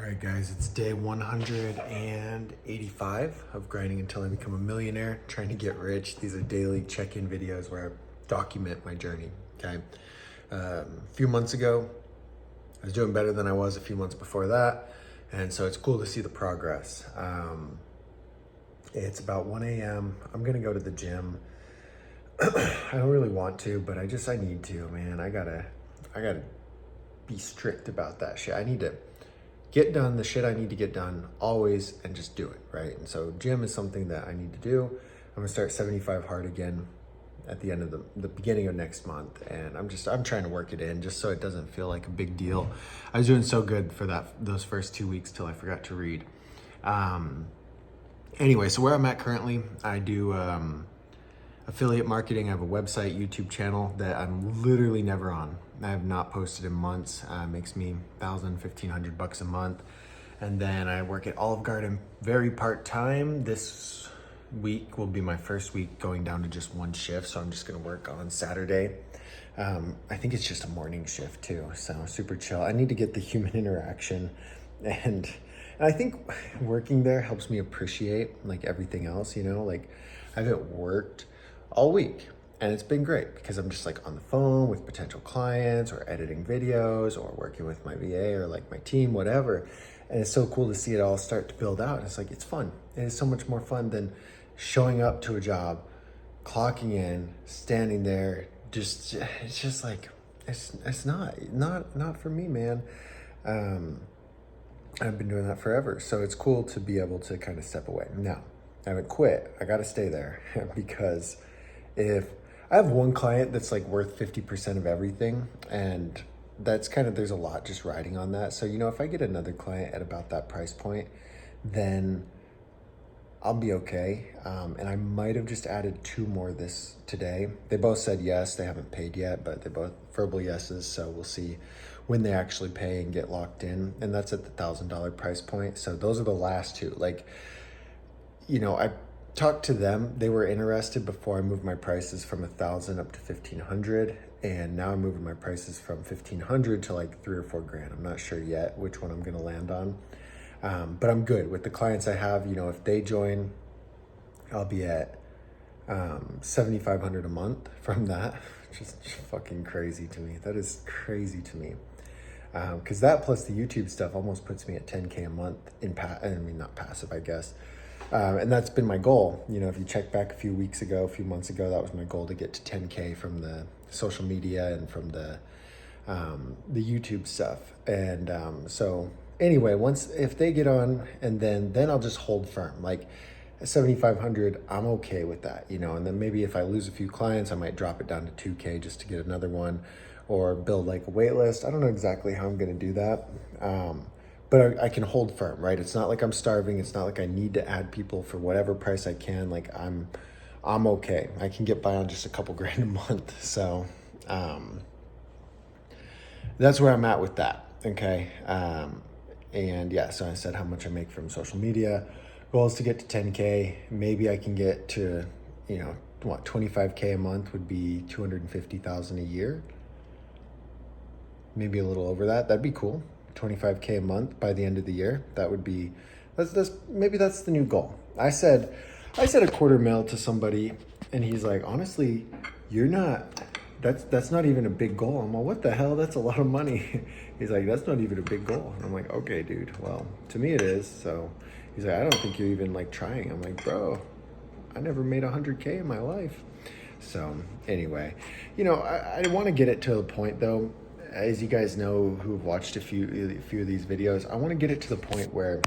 right, guys, it's day 185 of grinding until I become a millionaire, trying to get rich. These are daily check-in videos where I document my journey, okay? A few months ago, I was doing better than I was a few months before that, and so it's cool to see the progress. It's about 1 a.m. I'm gonna go to the gym. I don't really want to, but I need to, man. I gotta be strict about that shit. I need to get done the shit I need to get done always and just do it, right? And so gym is something that I need to do. I'm gonna start 75 hard again at the end of the beginning of next month. And I'm trying to work it in just so it doesn't feel like a big deal. I was doing so good for those first 2 weeks till I forgot to read. Anyway, so where I'm at currently, I do affiliate marketing. I have a website, YouTube channel that I'm literally never on. I have not posted in months. Makes me $1,500 a month. And then I work at Olive Garden very part-time. This week will be my first week going down to just one shift. So I'm just gonna work on Saturday. I think it's just a morning shift too. So super chill. I need to get the human interaction and I think working there helps me appreciate like everything else, you know, like I haven't worked all week. And it's been great because I'm just like on the phone with potential clients or editing videos or working with my VA or like my team, whatever. And it's so cool to see it all start to build out. It's like, it's fun. It is so much more fun than showing up to a job, clocking in, standing there. It's just like, it's not for me, man. I've been doing that forever. So it's cool to be able to kind of step away. Now, I haven't quit. I got to stay there because if I have one client that's like worth 50% of everything, and that's kind of, there's a lot just riding on that. So, you know, if I get another client at about that price point, then I'll be okay. And I might have just added 2 more today. They both said yes. They haven't paid yet, but they both verbal yeses. So we'll see when they actually pay and get locked in. And that's at the $1,000 price point. So those are the last 2. Like, you know, I talked to them. They were interested before I moved my prices from 1,000 up to 1,500, and now I'm moving my prices from 1,500 to like 3 or 4 grand. I'm not sure yet which one I'm going to land on, but I'm good with the clients I have. You know, if they join, I'll be at 7,500 a month from that. Just fucking crazy to me. That is crazy to me. Because that plus the YouTube stuff almost puts me at 10K a month in not passive, I guess. And that's been my goal. You know, if you check back a few months ago, that was my goal, to get to 10K from the social media and from the YouTube stuff. And so anyway, if they get on, and then I'll just hold firm. Like at 7,500, I'm okay with that, you know. And then maybe if I lose a few clients, I might drop it down to 2K just to get another one, or build like a wait list. I don't know exactly how I'm going to do that. But I can hold firm, right? It's not like I'm starving. It's not like I need to add people for whatever price I can. Like I'm okay. I can get by on just a couple grand a month. So that's where I'm at with that. Okay. And yeah, so I said how much I make from social media. Goal is to get to 10K. Maybe I can get to, you know, 25K a month would be 250,000 a year. Maybe a little over that. That'd be cool. 25K a month by the end of the year. That would be, maybe that's the new goal. I said $250,000 to somebody, and he's like, honestly, that's not even a big goal. I'm like, what the hell? That's a lot of money. He's like, that's not even a big goal. And I'm like, okay, dude. Well, to me it is. So he's like, I don't think you're even like trying. I'm like, bro, I never made 100K in my life. So anyway, you know, I want to get it to the point though. As you guys know, who've watched a few of these videos, I want to get it to the point where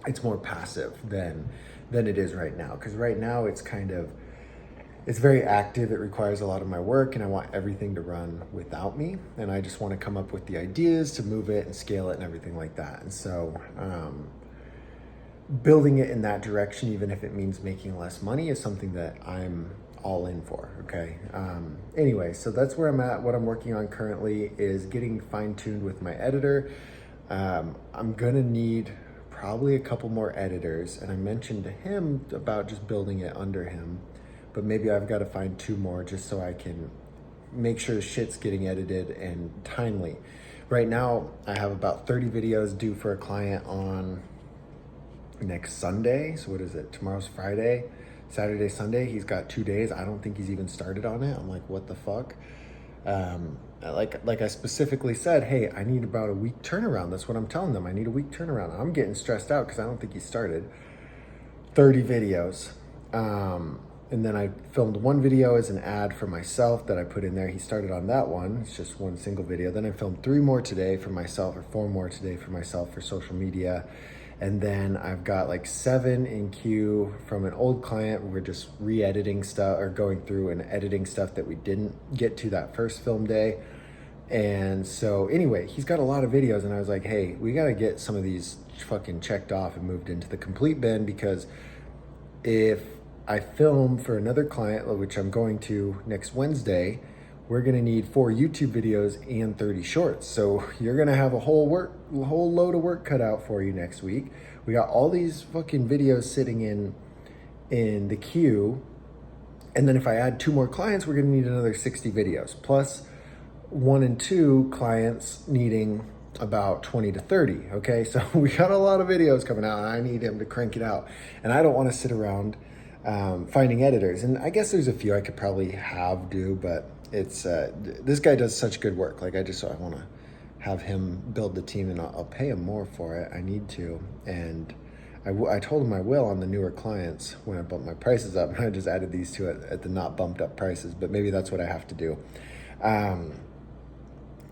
it's more passive than it is right now. Because right now it's very active. It requires a lot of my work, and I want everything to run without me. And I just want to come up with the ideas to move it and scale it and everything like that. And so building it in that direction, even if it means making less money, is something that I'm all in for. Okay. Anyway, so that's where I'm at. What I'm working on currently is getting fine-tuned with my editor. I'm gonna need probably a couple more editors, and I mentioned to him about just building it under him, but maybe I've got to find 2 more just so I can make sure shit's getting edited and timely. Right now, I have about 30 videos due for a client on next Sunday. So what is it? Tomorrow's Friday, Saturday, Sunday. He's got 2 days. I don't think he's even started on it. I'm like, what the fuck? Like I specifically said, hey, I need about a week turnaround. That's what I'm telling them. I need a week turnaround. I'm getting stressed out because I don't think he started 30 videos. And then I filmed one video as an ad for myself that I put in there. He started on that one. It's just one single video. Then I filmed 3 more today for myself, or 4 more today for myself for social media. And then I've got like 7 in queue from an old client. We're just re-editing stuff, or going through and editing stuff that we didn't get to that first film day. And so anyway, he's got a lot of videos, and I was like, hey, we got to get some of these fucking checked off and moved into the complete bin, because if I film for another client, which I'm going to next Wednesday, we're gonna need 4 YouTube videos and 30 shorts. So you're gonna have a whole load of work cut out for you next week. We got all these fucking videos sitting in the queue. And then if I add 2 more clients, we're gonna need another 60 videos, plus 1 and 2 clients needing about 20 to 30, okay? So we got a lot of videos coming out, and I need him to crank it out. And I don't wanna sit around finding editors. And I guess there's a few I could probably do, but it's this guy does such good work. Like I want to have him build the team, and I'll pay him more for it. I need to. And I told him I will on the newer clients when I bump my prices up, and I just added these two at the not bumped up prices, but maybe that's what I have to do.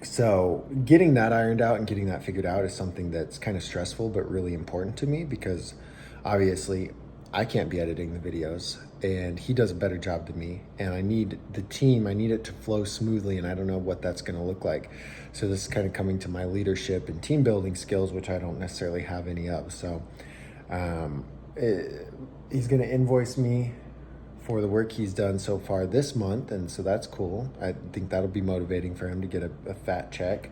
So getting that ironed out and getting that figured out is something that's kind of stressful, but really important to me, because obviously I can't be editing the videos, and he does a better job than me, and I need the team, I need it to flow smoothly, and I don't know what that's going to look like. So this is kind of coming to my leadership and team building skills, which I don't necessarily have any of. So he's going to invoice me for the work he's done so far this month, and so that's cool. I think that'll be motivating for him to get a fat check.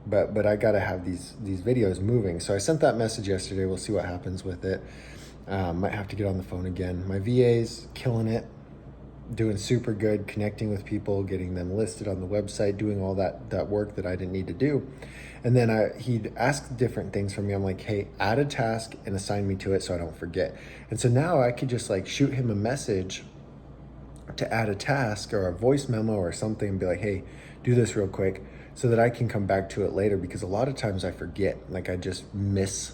But I gotta have these videos moving. So I sent that message yesterday. We'll see what happens with it. Might have to get on the phone again. My VA's killing it, doing super good, connecting with people, getting them listed on the website, doing all that work that I didn't need to do. And then he'd ask different things from me. I'm like, hey, add a task and assign me to it so I don't forget. And so now I could just like shoot him a message to add a task or a voice memo or something, and be like, hey, do this real quick, so that I can come back to it later, because a lot of times I forget. Like I just miss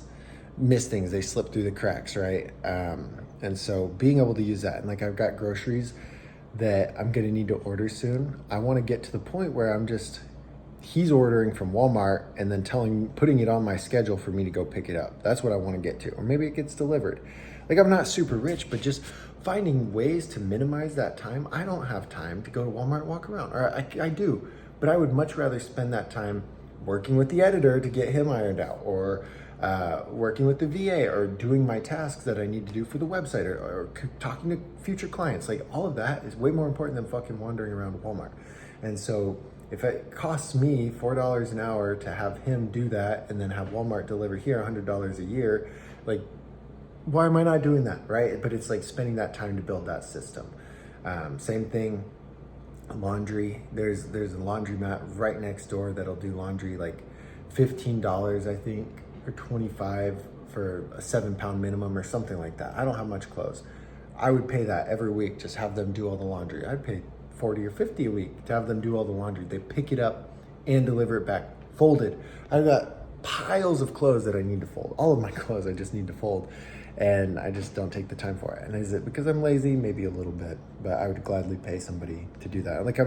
things. They slip through the cracks, right? And so being able to use that, and like I've got groceries that I'm gonna need to order soon. I wanna get to the point where he's ordering from Walmart and then putting it on my schedule for me to go pick it up. That's what I wanna get to. Or maybe it gets delivered. Like I'm not super rich, but just finding ways to minimize that time. I don't have time to go to Walmart and walk around, or I do. But I would much rather spend that time working with the editor to get him ironed out, or working with the VA, or doing my tasks that I need to do for the website, or talking to future clients. Like all of that is way more important than fucking wandering around Walmart. And so if it costs me $4 an hour to have him do that, and then have Walmart deliver here $100 a year, like why am I not doing that, right? But it's like spending that time to build that system. Same thing. Laundry, there's a laundromat right next door that'll do laundry like $15, I think, or $25 for a 7-pound minimum or something like that. I don't have much clothes. I would pay that every week, just have them do all the laundry. I'd pay $40 or $50 a week to have them do all the laundry. They pick it up and deliver it back folded. I've got piles of clothes that I need to fold. All of my clothes I just need to fold, and I just don't take the time for it. And is it because I'm lazy? Maybe a little bit, but I would gladly pay somebody to do that. Like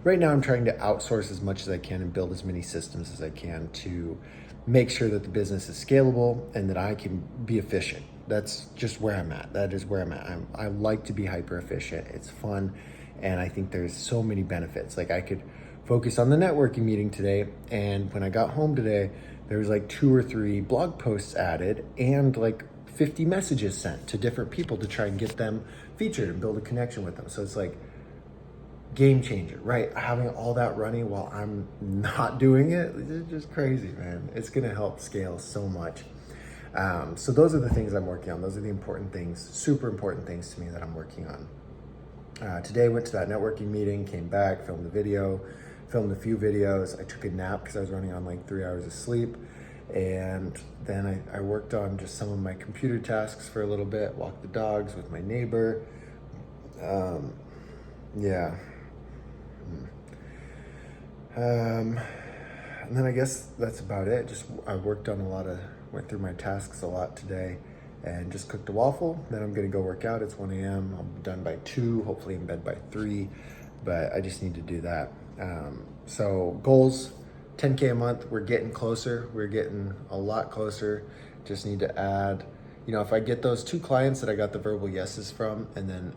right now I'm trying to outsource as much as I can and build as many systems as I can to make sure that the business is scalable and that I can be efficient. That's just where I'm at. That is where I'm at. I like to be hyper efficient. It's fun. And I think there's so many benefits. Like I could focus on the networking meeting today, and when I got home today, there was like 2 or 3 blog posts added and like 50 messages sent to different people to try and get them featured and build a connection with them. So it's like game changer, right? Having all that running while I'm not doing it, it's just crazy, man. It's gonna help scale so much. So those are the things I'm working on. Those are the important things, super important things to me that I'm working on. Today I went to that networking meeting, came back, filmed the video, filmed a few videos. I took a nap because I was running on like 3 hours of sleep. And then I worked on just some of my computer tasks for a little bit, walked the dogs with my neighbor. Yeah. And then I guess that's about it. I worked on went through my tasks a lot today and just cooked a waffle. Then I'm gonna go work out. It's 1 a.m. I'm done by 2, hopefully in bed by 3, but I just need to do that. So goals, 10K a month. We're getting closer. We're getting a lot closer. Just need to add, if I get those 2 clients that I got the verbal yeses from, and then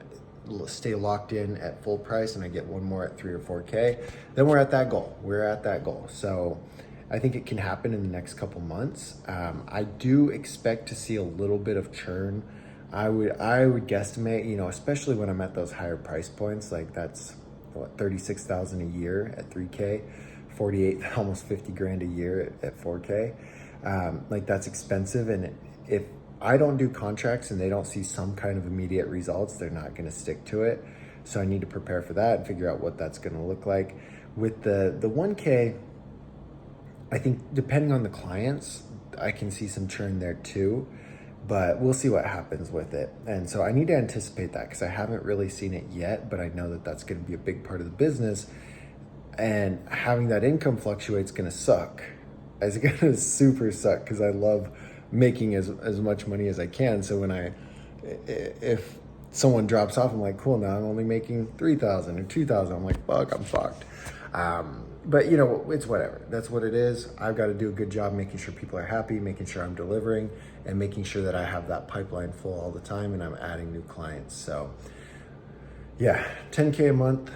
stay locked in at full price, and I get one more at 3 or 4K, then we're at that goal. So I think it can happen in the next couple months. I do expect to see a little bit of churn. I would guesstimate, especially when I'm at those higher price points, like that's what, 36,000 a year at 3K, 48, almost 50 grand a year at 4K. Like that's expensive. And if I don't do contracts and they don't see some kind of immediate results, they're not going to stick to it. So I need to prepare for that and figure out what that's going to look like. With the 1K, I think depending on the clients, I can see some churn there too, but we'll see what happens with it. And so I need to anticipate that because I haven't really seen it yet, but I know that that's going to be a big part of the business. And having that income fluctuate is going to suck. It's going to super suck because I love making as much money as I can. So if someone drops off, I'm like, cool, now I'm only making 3,000 or 2,000. I'm like, fuck, I'm fucked. But it's whatever. That's what it is. I've got to do a good job making sure people are happy, making sure I'm delivering, and making sure that I have that pipeline full all the time and I'm adding new clients. So yeah, 10K a month,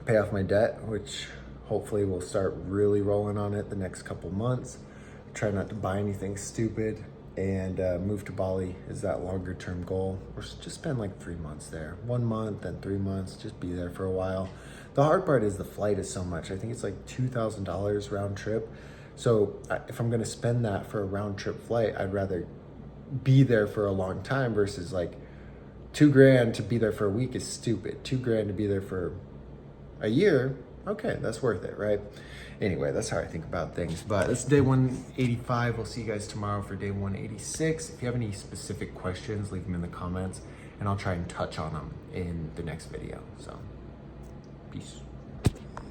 pay off my debt, which hopefully we'll start really rolling on it the next couple months. Try not to buy anything stupid, and move to Bali is that longer term goal. Or just spend like 3 months there, 1 month and 3 months, just be there for a while. The hard part is the flight is so much. I think it's like $2,000 round trip. So if I'm gonna spend that for a round trip flight, I'd rather be there for a long time versus like $2,000 to be there for a week is stupid. $2,000 to be there for a year, okay, that's worth it, right? Anyway, that's how I think about things. But that's day 185. We'll see you guys tomorrow for day 186. If you have any specific questions, leave them in the comments and I'll try and touch on them in the next video. So, peace.